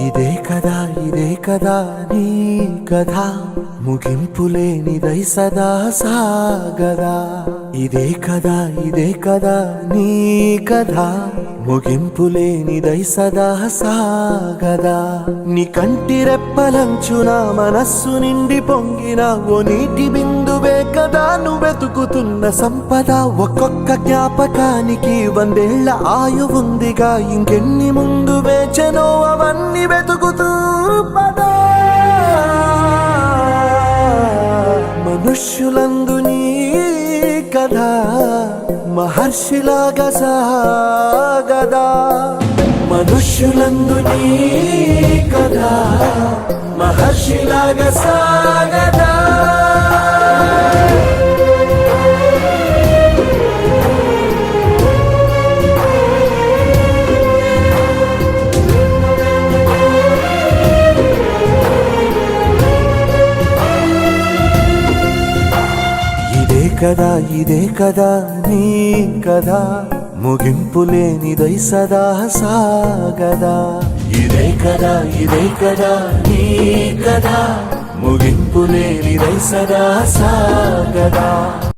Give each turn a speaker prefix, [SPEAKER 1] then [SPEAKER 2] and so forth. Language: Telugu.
[SPEAKER 1] ఇదే కదా నీ కథ, ముగింపులేనిదై సదా సాగదా. ఇదే కదా నీ కథ, ముగింపులేనిదై సదా సాగదా. నీ కంటి రెప్పలంచున మనస్సు నిండి పొంగిన ఓ నీటి బిందువే కదా నువ్వెతుకుతున్న సంపద. ఒక్కొక్క జ్ఞాపకానికి 100 ఏళ్ల ఆయువుందిగా, ఇంకెన్ని ముందు వేచనో అవన్నీ వెతుకుతూ పదా. మనుష్యులందు నీ కథ మహర్షిలాగా సాగదా. మనుష్యులందు నీ కథ మహర్షిలాగా సాగదా. ఇదే కదా నీ కథ, ముగింపులేనిదై సదా సాగదా. ఇదే కదా నీ కథ, ముగింపులేనిదై సదా సాగదా.